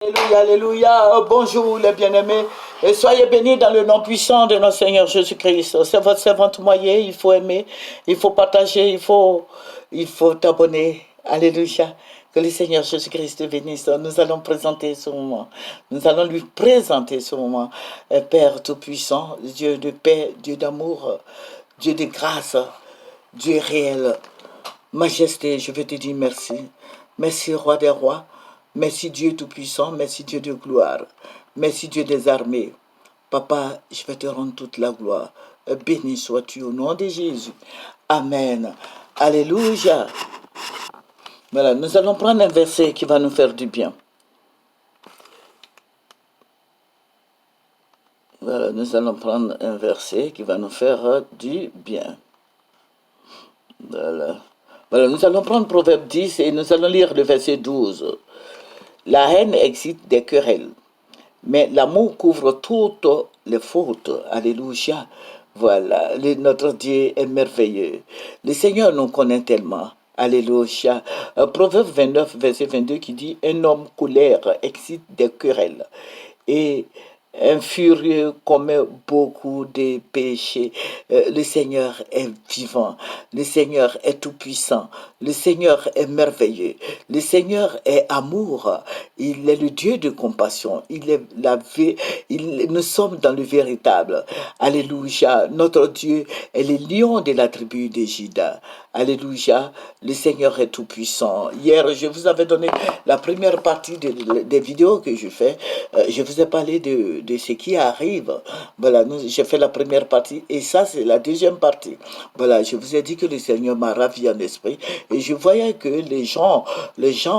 Alléluia, alléluia. Bonjour les bien-aimés. Et soyez bénis dans le nom puissant de notre Seigneur Jésus-Christ. C'est votre servante moyen. Il faut aimer, il faut partager, il faut t'abonner. Alléluia. Que le Seigneur Jésus-Christ te bénisse. Nous allons présenter ce moment. Nous allons lui présenter ce moment. Père Tout-Puissant, Dieu de paix, Dieu d'amour, Dieu de grâce, Dieu réel. Majesté, je veux te dire merci. Merci, Roi des rois. Merci, Dieu Tout-Puissant. Merci, Dieu de gloire. Merci, Dieu des armées. Papa, je vais te rendre toute la gloire. Béni sois-tu au nom de Jésus. Amen. Alléluia. Voilà, nous allons prendre un verset qui va nous faire du bien. Voilà, nous allons prendre un verset qui va nous faire du bien. Voilà. Voilà, nous allons prendre Proverbe 10 et nous allons lire le verset 12. La haine excite des querelles, mais l'amour couvre toutes les fautes. Alléluia. Voilà, notre Dieu est merveilleux. Le Seigneur nous connaît tellement. Alléluia. Proverbe 29, verset 22 qui dit, un homme colère excite des querelles. Et un furieux commet beaucoup de péchés. Le Seigneur est vivant. Le Seigneur est tout-puissant. Le Seigneur est merveilleux. Le Seigneur est amour. Il est le Dieu de compassion. Il est nous sommes dans le véritable. Alléluia. Notre Dieu est le lion de la tribu de Juda. Alléluia. Le Seigneur est tout-puissant. Hier, je vous avais donné la première partie des vidéos que je fais. Je vous ai parlé de ce qui arrive. Voilà, j'ai fait la première partie et ça, c'est la deuxième partie. Voilà, je vous ai dit que le Seigneur m'a ravi en esprit et je voyais que les gens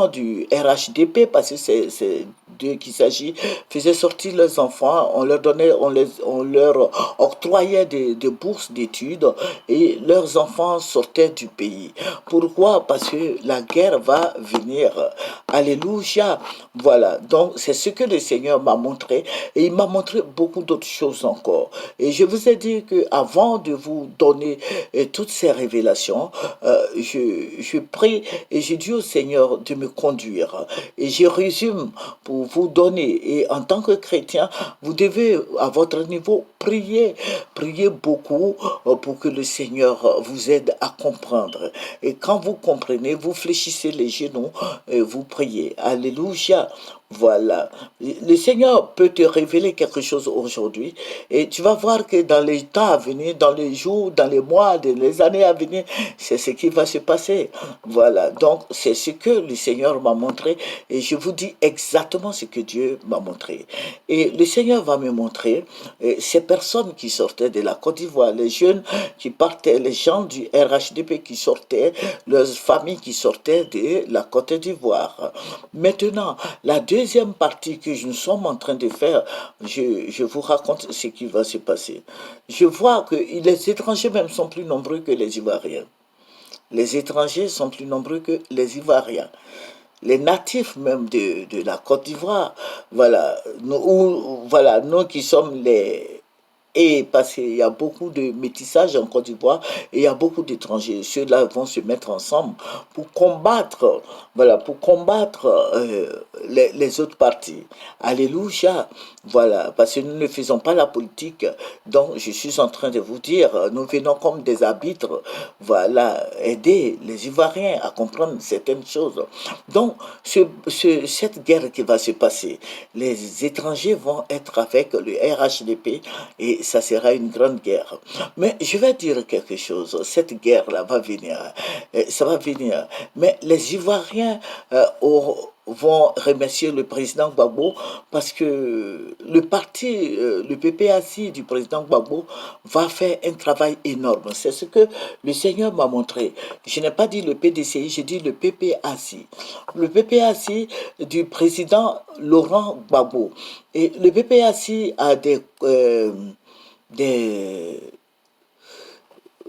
du RHDP, parce que c'est d'eux qu'il s'agit, faisaient sortir leurs enfants, on leur donnait, on leur octroyait des bourses d'études et leurs enfants sortaient du pays. Pourquoi? Parce que la guerre va venir. Alléluia. Voilà, donc c'est ce que le Seigneur m'a montré et il m'a montré beaucoup d'autres choses encore. Et je vous ai dit que avant de vous donner toutes ces révélations, je prie et je dis au Seigneur de me conduire. Et je résume pour vous donner. Et en tant que chrétien, vous devez à votre niveau prier beaucoup pour que le Seigneur vous aide à comprendre. Et quand vous comprenez, vous fléchissez les genoux et vous priez. Alléluia. Voilà. Le Seigneur peut te révéler quelque chose aujourd'hui et tu vas voir que dans les temps à venir, dans les jours, dans les mois, dans les années à venir, c'est ce qui va se passer. Voilà. Donc, c'est ce que le Seigneur m'a montré et je vous dis exactement ce que Dieu m'a montré. Et le Seigneur va me montrer ces personnes qui sortaient de la Côte d'Ivoire, les jeunes qui partaient, les gens du RHDP qui sortaient, leurs familles qui sortaient de la Côte d'Ivoire. Maintenant, la deuxième partie que nous sommes en train de faire, je vous raconte ce qui va se passer. Je vois que les étrangers même sont plus nombreux que les Ivoiriens. Les étrangers sont plus nombreux que les Ivoiriens. Les natifs même de la Côte d'Ivoire, voilà, nous qui sommes les... Et parce qu'il y a beaucoup de métissage en Côte d'Ivoire et il y a beaucoup d'étrangers. Ceux-là vont se mettre ensemble pour combattre, voilà, pour combattre les autres partis. Alléluia. Voilà, parce que nous ne faisons pas la politique. Donc, je suis en train de vous dire, nous venons comme des arbitres, voilà, aider les Ivoiriens à comprendre certaines choses. Donc, cette guerre qui va se passer, les étrangers vont être avec le RHDP et ça sera une grande guerre. Mais je vais dire quelque chose, cette guerre-là va venir, ça va venir. Mais les Ivoiriens vont remercier le président Gbagbo parce que le parti, le PPAC du président Gbagbo va faire un travail énorme. C'est ce que le Seigneur m'a montré. Je n'ai pas dit le PDCI, j'ai dit le PPAC. Le PPAC du président Laurent Gbagbo. Et le PPAC a des,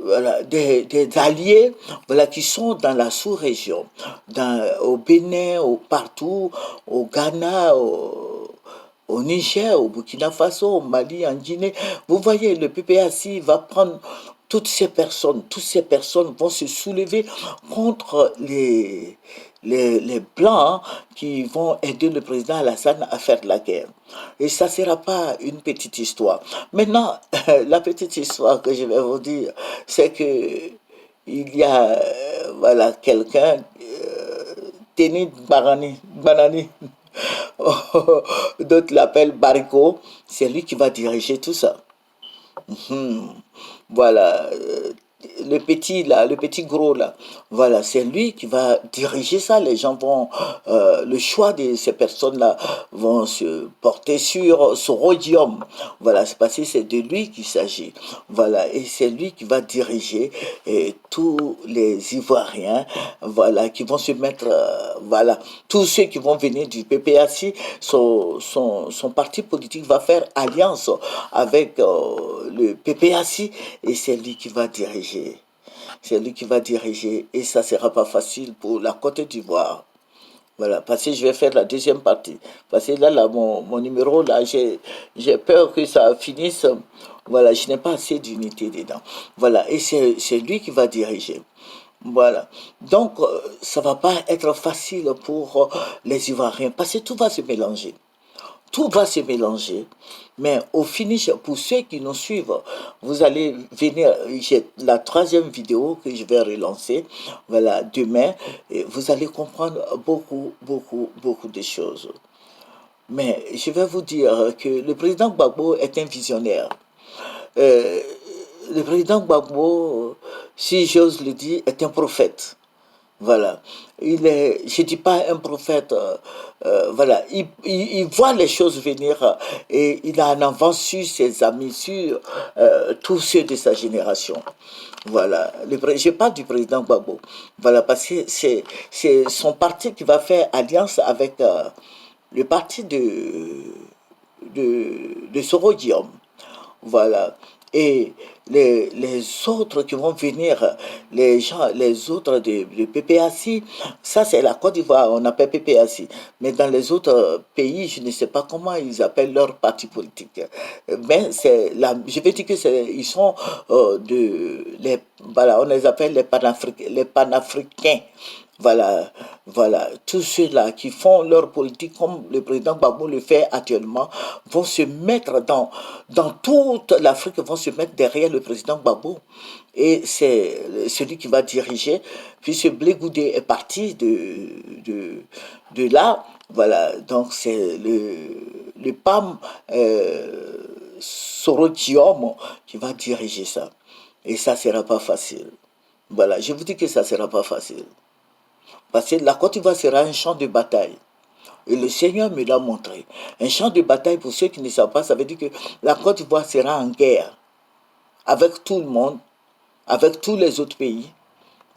voilà, des alliés, voilà, qui sont dans la sous-région, au Bénin, partout, au Ghana, au Niger, au Burkina Faso, au Mali, en Guinée. Vous voyez, le PPAC va prendre toutes ces personnes vont se soulever contre les Blancs qui vont aider le président Alassane à faire la guerre. Et ça ne sera pas une petite histoire. Maintenant, la petite histoire que je vais vous dire, c'est que il y a voilà, quelqu'un, Tenit Banani, d'autres l'appellent Barico, c'est lui qui va diriger tout ça. Hmm. Voilà, le petit là, le petit gros là, voilà, c'est lui qui va diriger ça. Les gens vont, le choix de ces personnes-là vont se porter sur ce rhodium. Voilà, c'est parce que c'est de lui qu'il s'agit. Voilà, et c'est lui qui va diriger tous les Ivoiriens, voilà, qui vont se mettre, voilà, tous ceux qui vont venir du PPAC, son parti politique va faire alliance avec le PPAC et c'est lui qui va diriger. C'est lui qui va diriger et ça ne sera pas facile pour la Côte d'Ivoire. Voilà, parce que je vais faire la deuxième partie. Parce que là, mon numéro, là, j'ai peur que ça finisse. Voilà, je n'ai pas assez d'unité dedans. Voilà, et c'est lui qui va diriger. Voilà. Donc, ça ne va pas être facile pour les Ivoiriens parce que tout va se mélanger. Tout va se mélanger. Mais au finish, pour ceux qui nous suivent, vous allez venir, j'ai la troisième vidéo que je vais relancer, voilà, demain, et vous allez comprendre beaucoup, beaucoup, beaucoup de choses. Mais je vais vous dire que le président Gbagbo est un visionnaire. Euh, le président Gbagbo, si j'ose le dire, est un prophète. Voilà. Il est, je ne dis pas un prophète, voilà, il voit les choses venir et il a en avance sur ses amis, sur tous ceux de sa génération. Voilà. Je parle du président Gbagbo. Voilà, parce que c'est son parti qui va faire alliance avec le parti de Sorodium. Voilà. Et les autres qui vont venir, les gens, les autres de PPAC, ça c'est la Côte d'Ivoire, on appelle PPAC. Mais dans les autres pays, je ne sais pas comment ils appellent leur parti politique. Mais c'est je vais dire que ils sont voilà, on les appelle les panafricains. Voilà, voilà, tous ceux-là qui font leur politique comme le président Gbagbo le fait actuellement vont se mettre dans toute l'Afrique, vont se mettre derrière le président Gbagbo. Et c'est celui qui va diriger. Puis ce Blé Goudé est parti de là. Voilà, donc c'est le PAM Sorodium qui va diriger ça. Et ça ne sera pas facile. Voilà, je vous dis que ça ne sera pas facile. Parce que la Côte d'Ivoire sera un champ de bataille. Et le Seigneur me l'a montré. Un champ de bataille, pour ceux qui ne savent pas, ça veut dire que la Côte d'Ivoire sera en guerre avec tout le monde, avec tous les autres pays.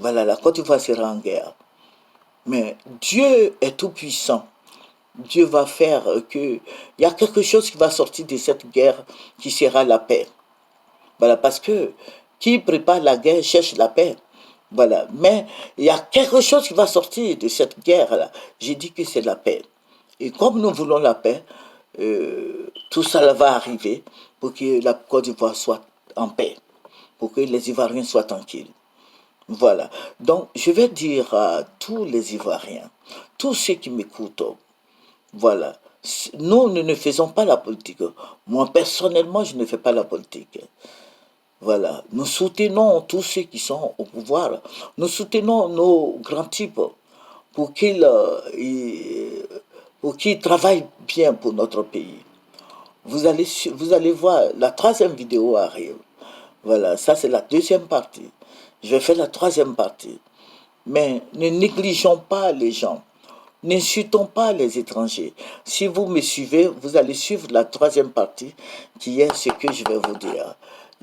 Voilà, la Côte d'Ivoire sera en guerre. Mais Dieu est tout puissant. Dieu va faire que... Il y a quelque chose qui va sortir de cette guerre qui sera la paix. Voilà, parce que qui prépare la guerre cherche la paix. Voilà, mais il y a quelque chose qui va sortir de cette guerre-là. J'ai dit que c'est la paix. Et comme nous voulons la paix, tout ça va arriver pour que la Côte d'Ivoire soit en paix, pour que les Ivoiriens soient tranquilles. Voilà. Donc, je vais dire à tous les Ivoiriens, tous ceux qui m'écoutent, voilà, nous ne faisons pas la politique. Moi, personnellement, je ne fais pas la politique. Voilà. Nous soutenons tous ceux qui sont au pouvoir. Nous soutenons nos grands types pour qu'ils travaillent bien pour notre pays. Vous allez voir, la troisième vidéo arrive. Voilà, ça c'est la deuxième partie. Je vais faire la troisième partie. Mais ne négligeons pas les gens. N'insultons pas les étrangers. Si vous me suivez, vous allez suivre la troisième partie qui est ce que je vais vous dire.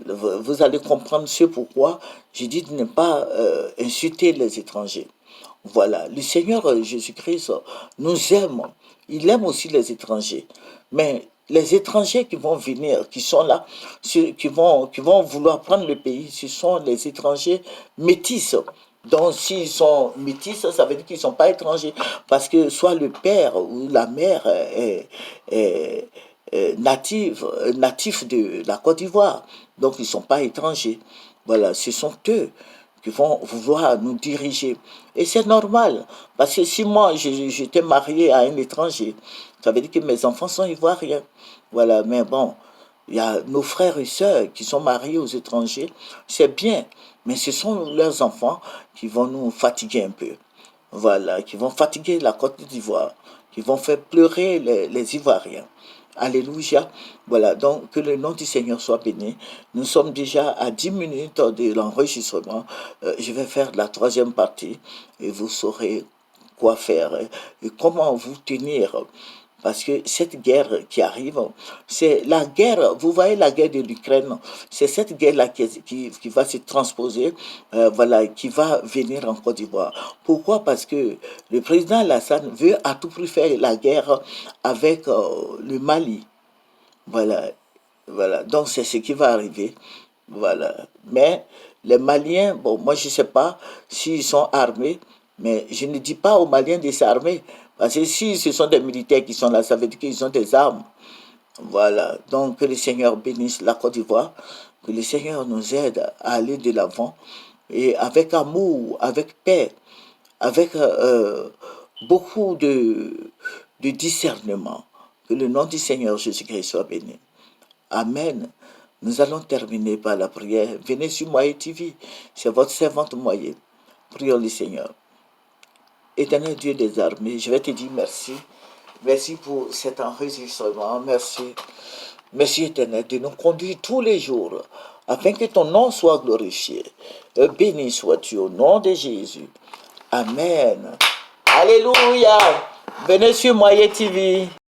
Vous allez comprendre ce pourquoi je dis de ne pas insulter les étrangers. Voilà, le Seigneur Jésus-Christ nous aime. Il aime aussi les étrangers. Mais les étrangers qui vont venir, qui sont là, qui vont vouloir prendre le pays, ce sont les étrangers métis. Donc, s'ils sont métis, ça veut dire qu'ils ne sont pas étrangers. Parce que soit le père ou la mère est natif de la Côte d'Ivoire. Donc, ils ne sont pas étrangers. Voilà, ce sont eux qui vont vouloir nous diriger. Et c'est normal, parce que si moi j'étais marié à un étranger, ça veut dire que mes enfants sont ivoiriens. Voilà, mais bon, il y a nos frères et sœurs qui sont mariés aux étrangers, c'est bien, mais ce sont leurs enfants qui vont nous fatiguer un peu. Voilà, qui vont fatiguer la Côte d'Ivoire, qui vont faire pleurer les Ivoiriens. Alléluia. Voilà, donc que le nom du Seigneur soit béni. Nous sommes déjà à 10 minutes de l'enregistrement. Je vais faire la troisième partie et vous saurez quoi faire et comment vous tenir. Parce que cette guerre qui arrive, c'est la guerre, vous voyez la guerre de l'Ukraine, c'est cette guerre-là qui va se transposer, voilà, qui va venir en Côte d'Ivoire. Pourquoi? Parce que le président Alassane veut à tout prix faire la guerre avec le Mali. Voilà, voilà. Donc c'est ce qui va arriver. Voilà. Mais les Maliens, bon, moi je ne sais pas s'ils sont armés, mais je ne dis pas aux Maliens de s'armer. Parce que si ce sont des militaires qui sont là, ça veut dire qu'ils ont des armes. Voilà. Donc que le Seigneur bénisse la Côte d'Ivoire, que le Seigneur nous aide à aller de l'avant et avec amour, avec paix, avec beaucoup de discernement. Que le nom du Seigneur Jésus-Christ soit béni. Amen. Nous allons terminer par la prière. Venez sur Moyen TV. C'est votre servante Moyen. Prions le Seigneur. Éternel Dieu des armées, je vais te dire merci. Merci pour cet enregistrement. Merci. Merci éternel de nous conduire tous les jours afin que ton nom soit glorifié. Béni sois-tu au nom de Jésus. Amen. Alléluia. Venez sur Moyen TV.